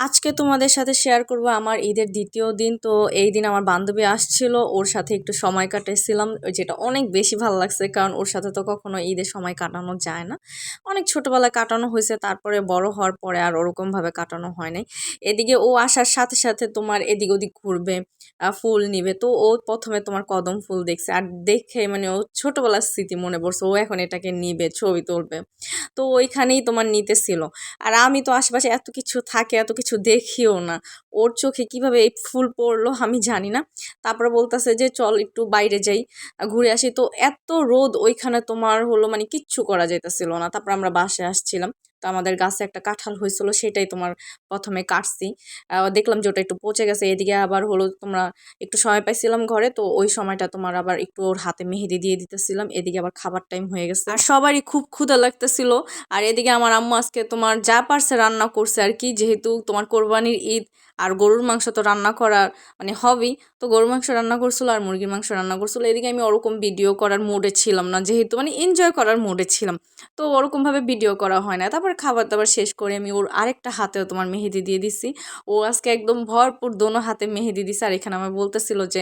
আজকে তোমাদের সাথে শেয়ার করব আমার ঈদের দ্বিতীয় দিন। তো এই দিন আমার বান্ধবী আসছিল, ওর সাথে একটু সময় কাটাইছিলাম, যেটা অনেক বেশি ভালো লাগছে। কারণ ওর সাথে তো কখনো ঈদের সময় কাটানো যায় না। অনেক ছোটবেলায় কাটানো হয়েছে, তারপরে বড় হওয়ার পরে আর ওরকমভাবে কাটানো হয় নাই। এদিকে ও আসার সাথে সাথে তোমার এদিক ওদিক ঘুরবে, ফুল নিবে। তো ও প্রথমে তোমার কদম ফুল দেখছে, আর দেখে মানে ও ছোটবেলার স্মৃতি মনে পড়ছে। ও এখন এটাকে নিবে, ছবি তুলবে। তো ওইখানেই তোমার নিতেছিল। আর আমি তো আশেপাশে এত কিছু থাকে, এত কিছু দেখিও না। ওর চোখে কিভাবে এই ফুল পড়লো আমি জানি না। তারপরে বলতেছে যে চল একটু বাইরে যাই, ঘুরে আসি। তো এত রোদ ওইখানে তোমার হলো মানে কিচ্ছু করা যাইতেছিল না। তারপর আমরা বাসায় আসছিলাম, তো আমাদের গাছে একটা কাঁঠাল হয়েছিল, সেটাই তোমার প্রথমে কাটছি। দেখলাম যে ওটা একটু পচে গেছে। এদিকে আবার হলো তোমরা একটু সময় পাইছিলাম ঘরে, তো ওই সময়টা তোমার আবার একটু ওর হাতে মেহেদি দিয়ে দিতেছিলাম। এদিকে আবার খাবার টাইম হয়ে গেছে, আর সবারই খুব ক্ষুধা লাগতেছিল। আর এদিকে আমার আম্মু আজকে তোমার যা পারছে রান্না করছে আর কি, যেহেতু তোমার কোরবানির ঈদ, আর গরুর মাংস তো রান্না করার মানে হবেই। তো গরুর মাংস রান্না করছিল আর মুরগির মাংস রান্না করছিল। এদিকে আমি ওরকম ভিডিও করার মুডে ছিলাম না, যেহেতু মানে এনজয় করার মুডে ছিলাম। তো ওরকমভাবে ভিডিও করা হয় না। তারপর খাবার দাবার শেষ করে আমি ওর আরেকটা হাতেও তোমার মেহেদি দিয়ে দিছি। ও আজকে একদম ভরপুর দোনো হাতে মেহেদি দিছে। আর এখানে আমার বলতেছিল যে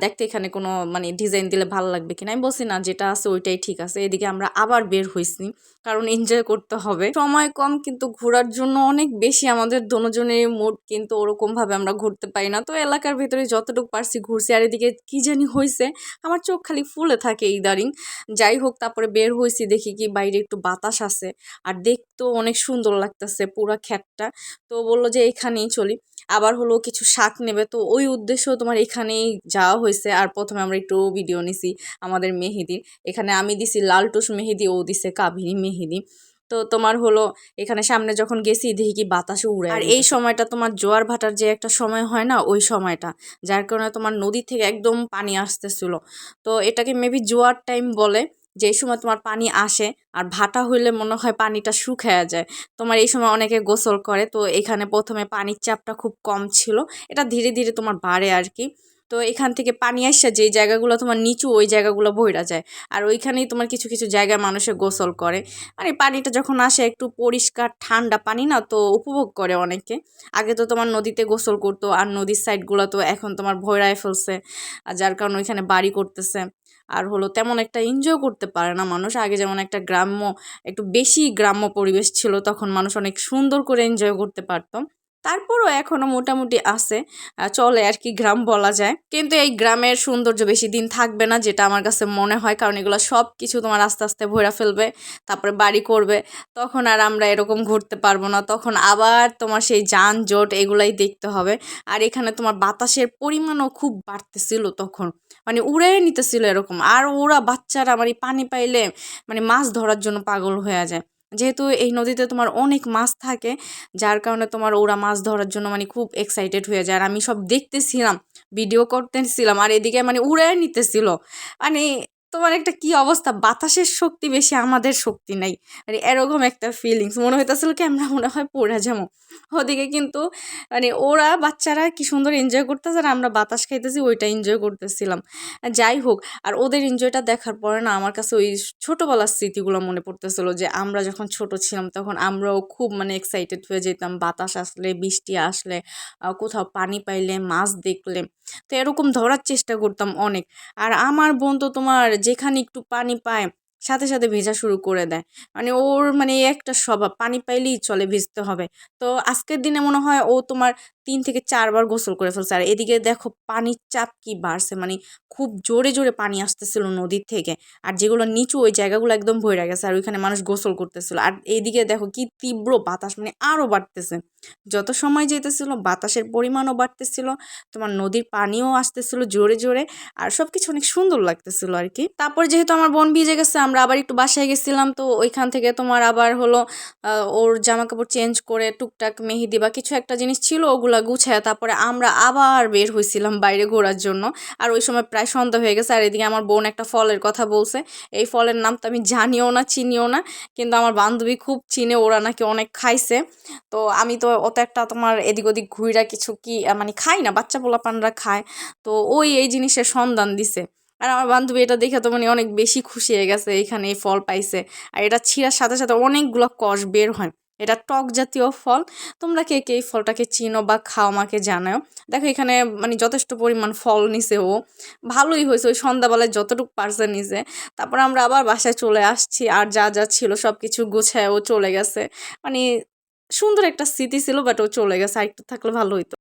দেখতে এখানে কোনো মানে ডিজাইন দিলে ভালো লাগবে কিনা। আমি বলছি না, যেটা আছে ওইটাই ঠিক আছে। এদিকে আমরা আবার বের হইছি, কারণ এনজয় করতে হবে। সময় কম, কিন্তু ঘোরার জন্য অনেক বেশি আমাদের দোনোজনের মুড, কিন্তু ওরকম ভাবে আমরা ঘুরতে পারি না। তো এলাকার ভিতরে যতটুকু পারছি ঘুরছি। আর এদিকে কি জানি হয়েছে, আমার চোখ খালি ফুলে থাকে ইদারিং। যাই হোক, তারপরে বের হয়েছি, দেখি কি বাইরে একটু বাতাস আছে, আর দেখতেও অনেক সুন্দর লাগতেছে পুরা ক্ষেতটা। তো বললো যে এখানেই চলি। আবার হলো কিছু শাক নেবে, তো ওই উদ্দেশ্য তোমার এখানেই যাওয়া হয়েছে। আর প্রথমে আমরা একটু ভিডিও নিছি আমাদের মেহেদির। এখানে আমি দিছি লালটুস মেহেদি, ও দিছে কাবেরী মেহেদি। তো তোমার হলো এখানে সামনে যখন গেছি দেখি কি বাতাসে উড়ে, আর এই সময়টা তোমার জোয়ার ভাটার যে একটা সময় হয় না, ওই সময়টা, যার কারণে তোমার নদী থেকে একদম পানি আসতেছিল। তো এটাকে মেবি জোয়ার টাইম বলে, যে সময় তোমার পানি আসে। আর ভাটা হইলে মনে হয় পানিটা শুকায়া যায়। তোমার এই সময় অনেকে গোসল করে। তো এখানে প্রথমে পানির চাপটা খুব কম ছিল, এটা ধীরে ধীরে তোমার বাড়ে আর কি। তো এখান থেকে পানি আসছে, যেই জায়গাগুলো তোমার নিচু ওই জায়গাগুলো বইরা যায়। আর ওইখানেই তোমার কিছু কিছু জায়গায় মানুষে গোসল করে। মানে পানিটা যখন আসে একটু পরিষ্কার ঠান্ডা পানি না, তো উপভোগ করে অনেকে। আগে তো তোমার নদীতে গোসল করতো, আর নদীর সাইডগুলো তো এখন তোমার ভরায় ফেলছে, আর যার কারণে ওইখানে বাড়ি করতেছে। আর হলো তেমন একটা এনজয় করতে পারে না মানুষ। আগে যেমন একটা গ্রাম্য, একটু বেশি গ্রাম্য পরিবেশ ছিল, তখন মানুষ অনেক সুন্দর করে এনজয় করতে পারতো। তারপরও এখনো মোটামুটি আছে, চলে আর কি, গ্রাম বলা যায়। কিন্তু এই গ্রামের সৌন্দর্য বেশি দিন থাকবে না, যেটা আমার কাছে মনে হয়। কারণ এগুলো সব কিছু তোমার আস্তে আস্তে ভরে ফেলবে, তারপরে বাড়ি করবে। তখন আর আমরা এরকম ঘুরতে পারবো না, তখন আবার তোমার সেই যানজট এগুলাই দেখতে হবে। আর এখানে তোমার বাতাসের পরিমাণও খুব বাড়তেছিল তখন, মানে উড়ে নিতেছিল এরকম। আর ওরা বাচ্চারা মানে পানি পাইলে মানে মাছ ধরার জন্য পাগল হয়ে যায়। যেহেতু এই নদীতে তোমার অনেক মাছ থাকে, যার কারণে তোমার ওরা মাছ ধরার জন্য মানে খুব এক্সাইটেড হয়ে যায়। আর আমি সব দেখতেছিলাম, ভিডিও করতেছিলাম, আর এদিকে মানে উড়ে নিতেছিল। মানে তোমার একটা কি অবস্থা, বাতাসের শক্তি বেশি, আমাদের শক্তি নাই। মানে এরকম একটা ফিলিংস মনে হইতেছিল কি আমরা মনে হয় পড়ে যাবো। ওদিকে কিন্তু মানে ওরা বাচ্চারা কি সুন্দর এনজয় করতেছে, আর আমরা বাতাস খাইতেছি, ওইটা এনজয় করতেছিলাম। যাই হোক, আর ওদের এনজয়টা দেখার পরে না আমার কাছে ওই ছোটবেলার স্মৃতিগুলো মনে পড়তেছিল, যে আমরা যখন ছোট ছিলাম তখন আমরাও খুব মানে এক্সাইটেড হয়ে যেতাম বাতাস আসলে, বৃষ্টি আসলে, কোথাও পানি পাইলে, মাছ দেখলে। তো এরকম ধরার চেষ্টা করতাম অনেক। আর আমার বোন তো তোমার যেখানে একটু পানি পায় সাথে সাথে ভেজা শুরু করে দেয়। মানে ওর মানে এই একটা স্বভাব, পানি পাইলেই চলে ভিজতে হবে। তো আজকের দিনে মনে হয় ও তোমার 3 থেকে 4 বার গোসল করে ফেলছে। আর এদিকে দেখো পানির চাপ কি বাড়ছে, মানে খুব জোরে জোরে পানি আসতেছিল নদীর থেকে। আর যেগুলো নিচু ওই জায়গাগুলো একদম ভরে গেছে, আর ওইখানে মানুষ গোসল করতেছিল। আর এইদিকে দেখো কি তীব্র বাতাস, মানে আরো বাড়তেছে। যত সময় যেতেছিল বাতাসের পরিমাণও বাড়তেছিল, তোমার নদীর পানিও আসতেছিল জোরে জোরে। আর সবকিছু অনেক সুন্দর লাগতেছিল আর কি। তারপর যেহেতু আমার বোন ভিজে গেছে, আমরা আবার একটু বাসায় গেছিলাম। তো ওইখান থেকে তোমার আবার হলো ওর জামা কাপড় চেঞ্জ করে টুকটাক মেহেদি বা কিছু একটা জিনিস ছিল ওগুলা গুছায়, তারপরে আমরা আবার বের হয়েছিলাম বাইরে ঘোরার জন্য। আর ওই সময় প্রায় সন্ধ্যা হয়ে গেছে। আর এদিকে আমার বোন একটা ফলের কথা বলছে, এই ফলের নাম তো আমি জানিও না, চিনিও না, কিন্তু আমার বান্ধবী খুব চিনে, ওরা নাকি অনেক খাইছে। তো আমি তো অত একটা তোমার এদিক ওদিক ঘুইরা কিছু কি মানে খাই না, বাচ্চা পোলাপানরা খায়। তো ওই এই জিনিসের সন্ধান দিছে। আর আমার বান্ধবী এটা দেখে তো মানে অনেক বেশি খুশি হয়ে গেছে, এখানে এই ফল পাইছে। আর এটা ছিঁড়ার সাথে সাথে অনেকগুলো কষ বের হয়। এটা টক জাতীয় ফল। তোমরা কে কে এই ফলটাকে চিনো বা খাও আমাকে জানাও। দেখো এখানে মানে যথেষ্ট পরিমাণ ফল নিছে ও, ভালোই হয়েছে, ওই সন্ধ্যাবেলায় যতটুকু পারছে নিছে। তারপর আমরা আবার বাসায় চলে আসছি, আর যা যা ছিল সব কিছু গুছায় ও চলে গেছে। মানে সুন্দর একটা স্মৃতি ছিল, বাট ও চলে গেছে, আর একটু থাকলে ভালো হইতো।